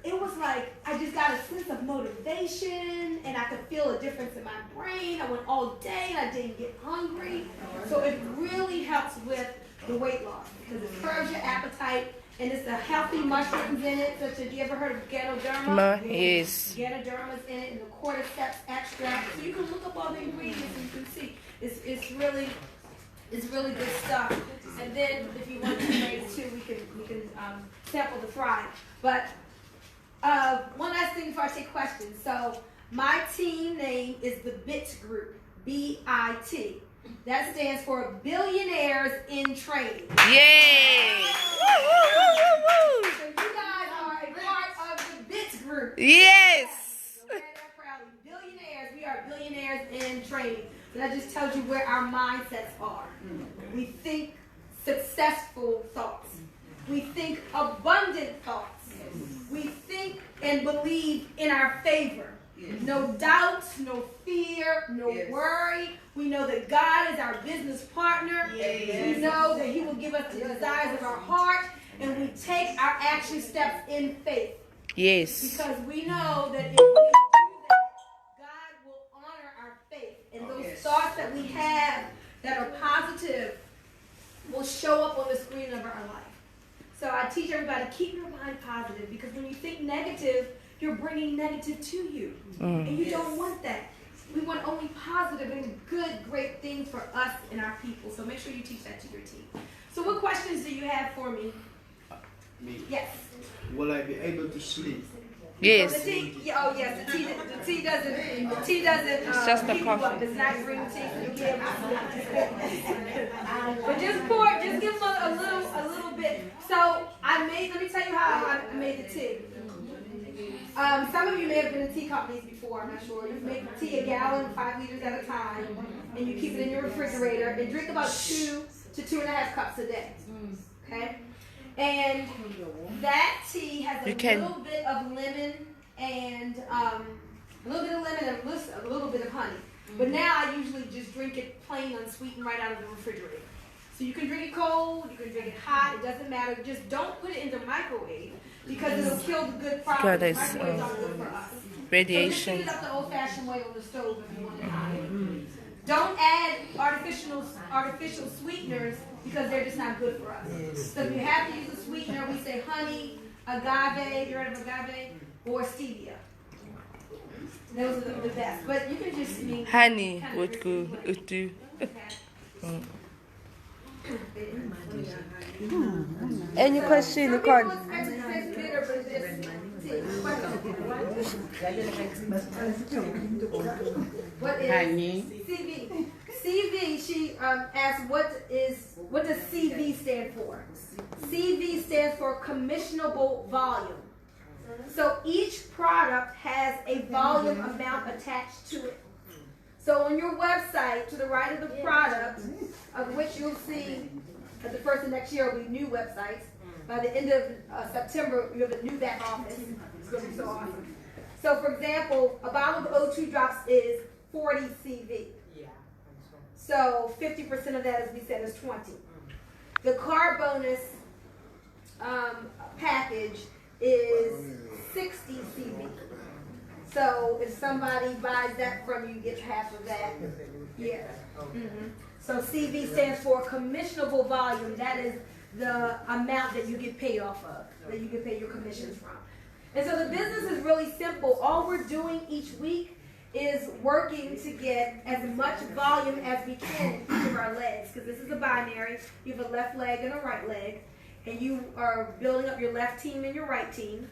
it was like I just got a sense of motivation, and I could feel a difference in my brain. I went all day, and I didn't get hungry. So it really helps with the weight loss because it curbs your appetite, and it's a healthy mushrooms in it. Such as, you ever heard of Ganoderma? Yes. Ganoderma's in it, and the cordyceps extract. So you can look up all the ingredients, and you can see it's really good stuff. And then if you want to make too, we can sample the fry. But one last thing before I take questions. So my team name is the BIT Group, BIT. That stands for Billionaires in Training. Yay! So you guys are a part of the BIT Group. Yes! So wear that proudly. Billionaires, we are billionaires in training. So that just tells you where our mindsets are. We think successful thoughts. We think abundant thoughts. We think and believe in our favor. Yes. No doubts, no fear, no worry. We know that God is our business partner. Yes. We know that He will give us the desires of our heart, and we take our action steps in faith. Yes. Because we know that if we do that, God will honor our faith. And those thoughts that we have that are positive will show up on the screen of our life. So I teach everybody, keep your mind positive, because when you think negative, you're bringing negative to you. And you don't want that. We want only positive and good, great things for us and our people. So make sure you teach that to your team. So what questions do you have for me? Me. Yes. Will I be able to sleep? Yes. So the tea, yes, the tea doesn't It's just a coffee. It's not green tea, so you can't but just give them a little bit. So let me tell you how I made the tea. Some of you may have been in tea companies before, I'm not sure. You make the tea a gallon, 5 liters at a time, and you keep it in your refrigerator and drink about 2 to 2.5 cups a day. Okay? And that tea has a little bit of lemon and a little bit of honey. But now I usually just drink it plain, unsweetened, right out of the refrigerator. So you can drink it cold, you can drink it hot, it doesn't matter. Just don't put it in the microwave because it'll kill the good properties. Microwaves aren't good for us. Radiation. So just heat it up the old-fashioned way on the stove if you want it hot. Don't add artificial sweeteners because they're just not good for us. So if you have to use a sweetener, we say honey, agave, you heard of agave, or stevia. Those are the best. But you can just mean Honey kind of would go different. do. Okay. Any question? Some You people can't. expect it to taste bitter, but it's what is CV? CV, she asked what does CV stand for? CV stands for commissionable volume. So each product has a volume amount attached to it. So on your website, to the right of the product, of which you'll see at the first of next year will be new websites. By the end of September, you have a new back office. It's going to be so awesome. So for example, a bottle of O2 drops is 40 CV. Yeah. So 50% of that, as we said, is 20. The car bonus package is 60 CV. So if somebody buys that from you, you get half of that. Yeah. Mm-hmm. So CV stands for commissionable volume. That is the amount that you get paid off of, that you get paid your commissions from. And so the business is really simple. All we're doing each week is working to get as much volume as we can in each of our legs, because this is a binary. You have a left leg and a right leg, and you are building up your left team and your right team.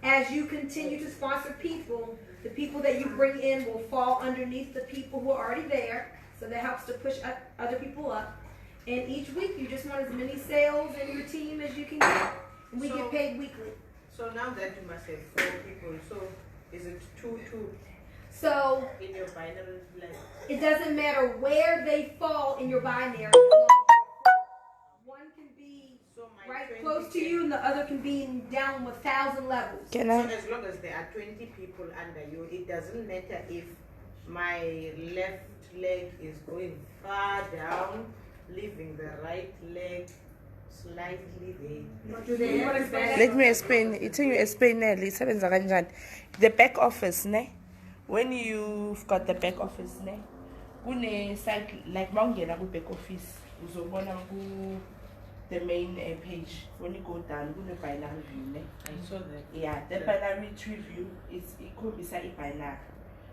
As you continue to sponsor people, the people that you bring in will fall underneath the people who are already there, so that helps to push other people up. And each week, you just want as many sales in your team as you can get, and we get paid weekly. So now that you must have 4 people, so is it 2 So in your binary line? it doesn't matter where they fall in your binary. One can be So my right 20 close to you, and the other can be down 1,000 levels. Can So I? as long as there are 20 people under you, it doesn't matter if my left leg is going far down, leaving the right leg slightly there. Do they ever explain that? Let me explain. It's you explain isebenza kanjani. The back office, ne? When you've got the back office, ne? Kune site like mawungena ku back office, uzobona ku the main page. When you go down, kune binary view, ne? I saw that. Yeah, the binary tree view is ikhombisa ibinary.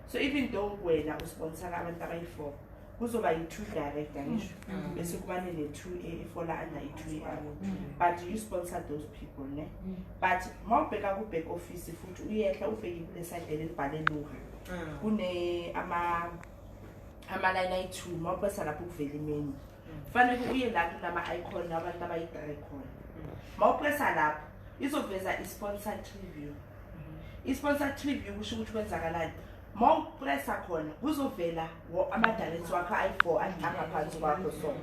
So even though wena usponsor abantu abayi4, kuzoba yi2 direct ngisho. Bese kuba ne2 efola under i2 yabo. But you sponsor those people, ne? But mawubheka ku back office futhi uyehla ufike kule side elibhale logo. Kune ama line ayi2 mawubheka lapho kuvela imenu. Fanele uye la kunama icon abantu abayi3 khona. Mawupressa lapho izoveza i-sponsored review. I-sponsored review kusho ukuthi kwenzakalani. Mawupressa khona kuzovela ama-directs wakho ayi4 angaphansi kwakho so.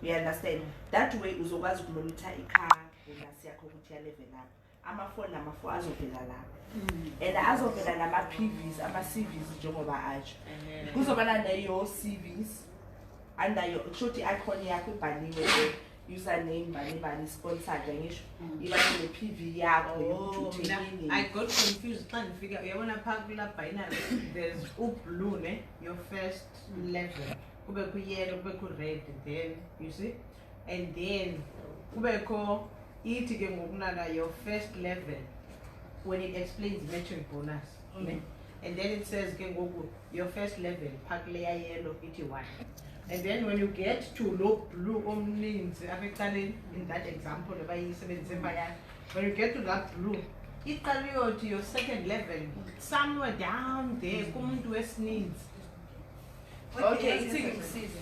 You understand? That way uzokwazi ukumonitor icar bonus yakho ukuthi ya level up. Ama-4 nama-4 azovela lapho. And azovela nama-PVs, ama-CVs njengoba ajo. Kuzobana neyo CVs under your short icon yakho ibhaliwe username bani sponsored ngisho iba ne PV yakho yokuthi uthengile. I got confused xa ndifika uyabona phaa kula binary there's blue ne your first level kubekho yellow kubekho red then you see and then kubekho ithi ke ngokunana your first level when it explains matching bonus ne and then it says ke ngoku your first level phaa layer yellow ithi 1. And then when you get to low blue omninzi afectally in that example when you get to that blue, it can you to your second level, somewhere down there, kumuntu wesininzi. Okay, it's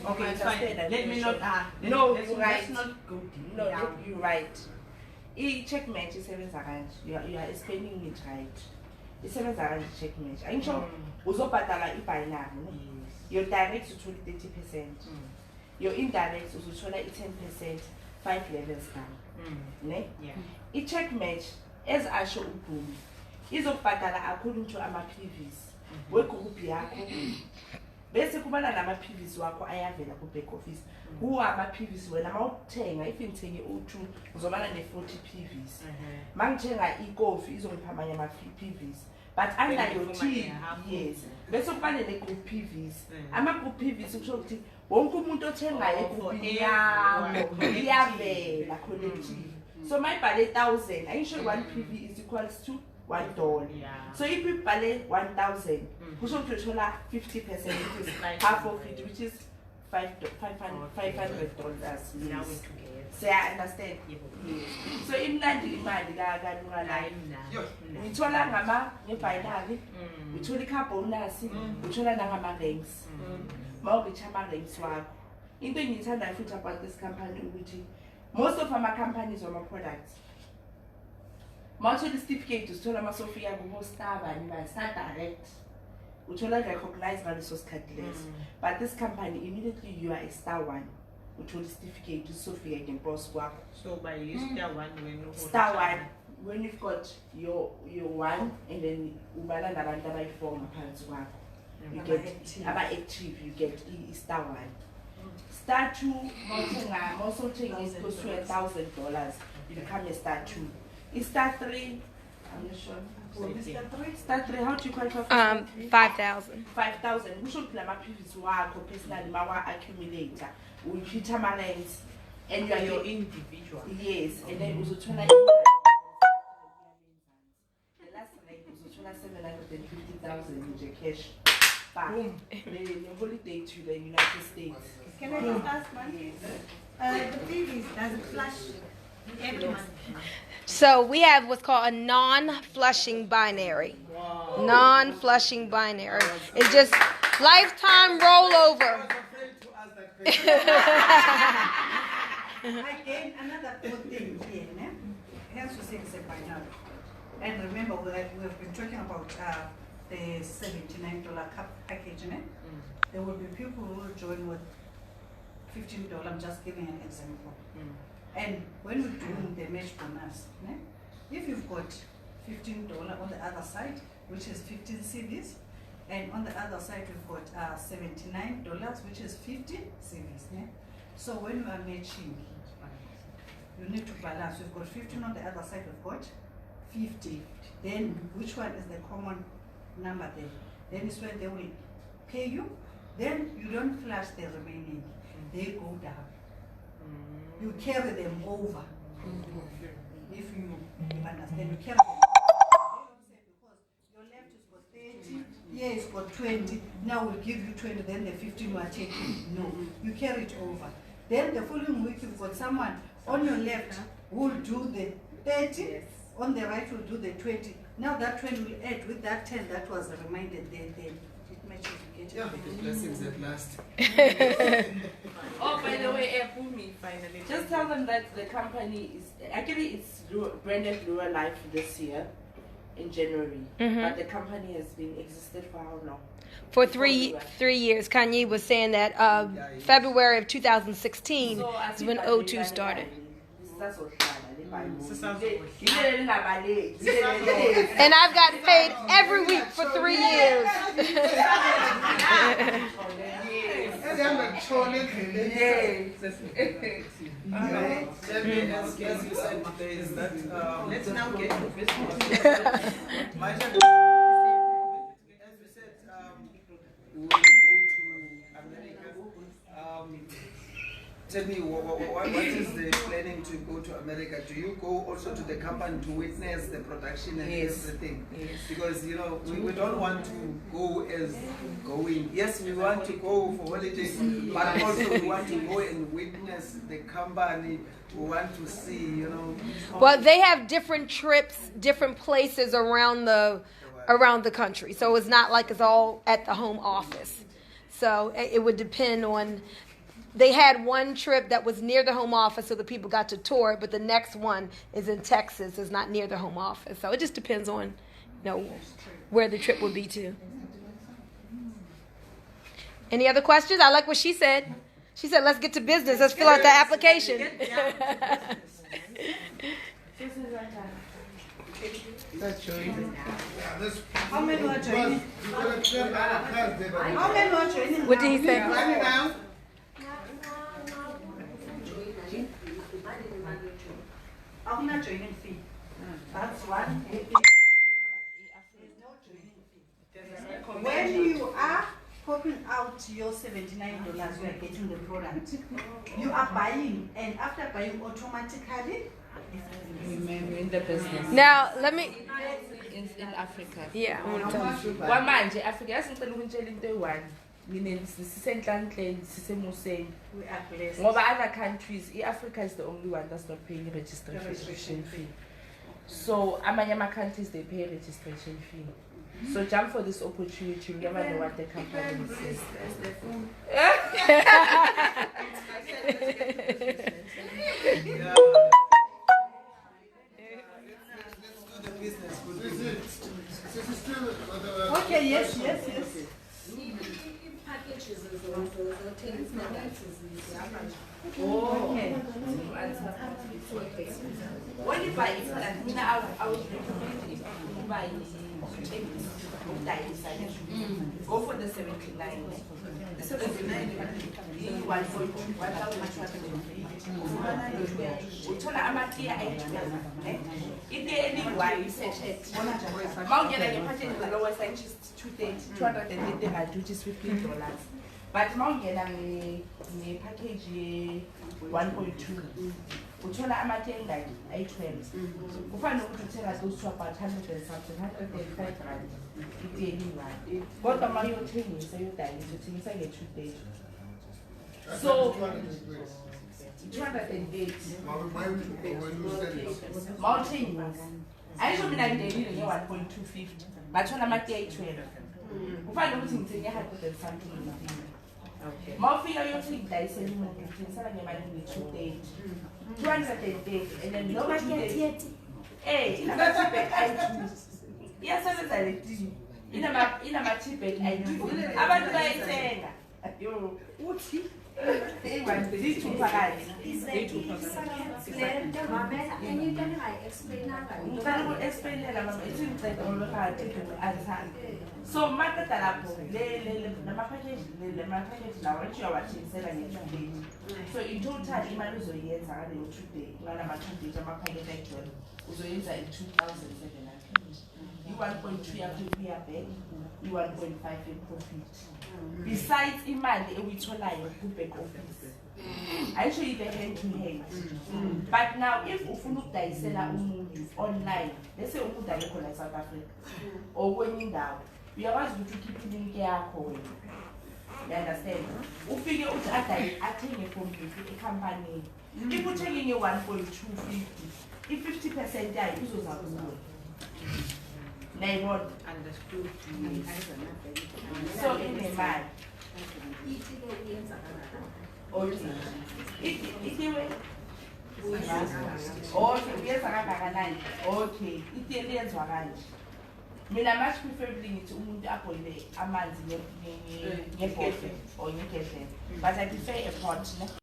Okay, it's fine. Let me not no, let's you're right. let's not go deep No, down. you're right. I-checkmate isebenza kanje. You are explaining it right. Isebenza kanje checkmate. Ayisho uzobhadala ibinary, ne? Your direct uthola 30%. Your indirect uzothola i10%, 5 levels down. Ne? Yeah. I-check match as asho uBhumi izobhadala according to ama-PVs. Wegroup yakho bese kubana nama-PVs wakho ayavela ku back office. Who ama-PVs wena mawuthenga if ngithenge u2 uzobana ne40 PVs. Mangithenga ikofi izongipha amanye ama-PVs. But under your team, yes. Bese kubane ne-group PVs. Ama-group PVs kusho ukuthi wonke umuntu othengayo egroupini yakho iyavela collective. So mayibhale 1,000. Ayisho 1 PV is equals to $1. Yeah. So if you pay 1,000, we should uthola 50%, which is half of it, which is $500. Now Yes. we together. So I understand. Yes. So imnandi imali kaNurralfe. Uthola ngebinary, uthola ikhabonus, uthola nangama-ranks. Mawureach ama-ranks wakho. Into engiyithandayo futhi about this company ukuthi most of our companies or my products, mawuthola certificate usithola amasofika kubo-star bani bani, Star Direct. Uthola recognized ngaleso sikhathi leso. But this company, immediately you are a star 1. Uthola certificate usofika ngempos kwakho. So by you star 1 when you Star 1, when you've got your 1 and then ubala nabantu abayi-4 ngaphansi kwakho. You get aba-active, you get star 1. Star 2, also is close to $1,000. You become a star 2. Is star 3, I'm not sure. Star 3, how do you qualify for star 3? 5,000. 5,000. We should play my previous work personally, my accumulator. We hit my ranks and you are your individual. Yes, and then we should turn the last rank was 750,000 in the cash. Boom. The holiday to the United States. Can I just ask one? The thing is, does it flush every month? So we have what's called a non-flushing binary. Wow. Non-flushing binary. It's just lifetime rollover. Again, another good thing here, né? Hence we say it's a binary. And remember, we've been talking about the $79 package, né? There will be people who will join with $15. I'm just giving an example. And when we're doing the match bonus, né? If you've got $15 on the other side, which is 15 CVs, and on the other side we've got $79, which is 50 CVs. Né? So when you are matching, you need to balance. We've got 15 on the other side, we've got 50. Then which one is the common number there? Then it's when they will pay you. Then you don't flash the remaining. They go down. You carry them over. If you understand, you carry them over. Because your left has got 30, here it's got 20. Now we'll give you 20, then the 15 you are taking. No, you carry it over. Then the following week you've got someone on your left who will do the 30, on the right will do the 20. Now that 20 will add with that 10 that was reminded there. Then it matches you get it. Yeah, the blessings at last. Oh, by the way, Bunmi, finally. Just tell them that the company is it's branded Lurralife this year in January, but the company has been existed for how long? For three years. Kanye was saying that February of 2016 is when O2 started. And I've gotten paid every week for 3 years. As you said today is that let's now get to business. As we said, we will go to America. Tell me, what is the planning to go to America? Do you go also to the company to witness the production and everything? Yes. Because, you know, we don't want to go as going. Yes, we want to go for holiday, but also we want to go and witness the company. We want to see, you know. Well, they have different trips, different places around the country. So it's not like it's all at the home office. So it would depend on. They had one trip that was near the home office, so the people got to tour it. But the next one is in Texas, is not near the home office. So it just depends on, where the trip would be to. Any other questions? I like what she said. She said, "Let's get to business. Let's fill out the application." How many are joining? How many are joining? What did he say? I'm not joining fee. That's one. There's no joining fee. When you are popping out your $79, you are getting the product. You are buying, and after buying, automatically. In the business. Now, let me. in Africa. Yeah, I want to tell you. Kwamanje Africa yasicela ukutshela into eyi-1. Mina sisenhlanhleni sisemuseni. We are blessed. Ngoba other countries, Africa is the only one that's not paying registration fee. So amanye countries they pay registration fee. So jump for this opportunity. You never know what the company will say. Okay, yes. Oh, okay. When you buy it, I was recommending you buy go for the 79. The 79 is 1.2. Uthola amatiya ayi-12. Itiye eliyi-1 isetsheti. Uma ungena nge-package the lowest range is 230 rand, which is $15. But uma ungena nge-package ye-1.2 uthola amatiya ayi-12. Kufanele ukuthi uthenga those two about 100 and something, 135 rand. Itiye eliyi-1. Kodwa uma uyothengisa uyodayisa uthengisa nge-230. So 208. Mountain. I should be like daily 1.250. But when I'm at 812. If I don't think you have to something. Okay. More feel you think that is a human being, selling your money with 208 and then no yet. Hey, in a match I do. Yes, I do. In a match I do. About to buy saying. You what's he? They want these two parades. Is that explain the moment and you can explain so market the package now what you are watching so in total imali uzoyenza ngale 2 days ngala ma 2 days amapackage actually uzoyenza in 2,700 i-1.2 yakho ibuya back i-1.5 in profit besides imali ewuyitholayo ku-back office actually the hand to hand but now if ufuna ukudayisela umuntu online bese umuntu akekho la South Africa or kwenye indawo uyakwazi ukuthi ukhiphe ilink yakho wena. You understand? Ufike uthi athenge from i-company if uthenge nge-1.250 i-50% yayo izoza kuwe. Nayibona? Understood. So inemali. Itiwe okay uyenza kangakanani okay itiye liyenzwa kanje mina much preferably ngithi umuntu aboile amanzi ngebhodle or ngegedlela but I prefer a pot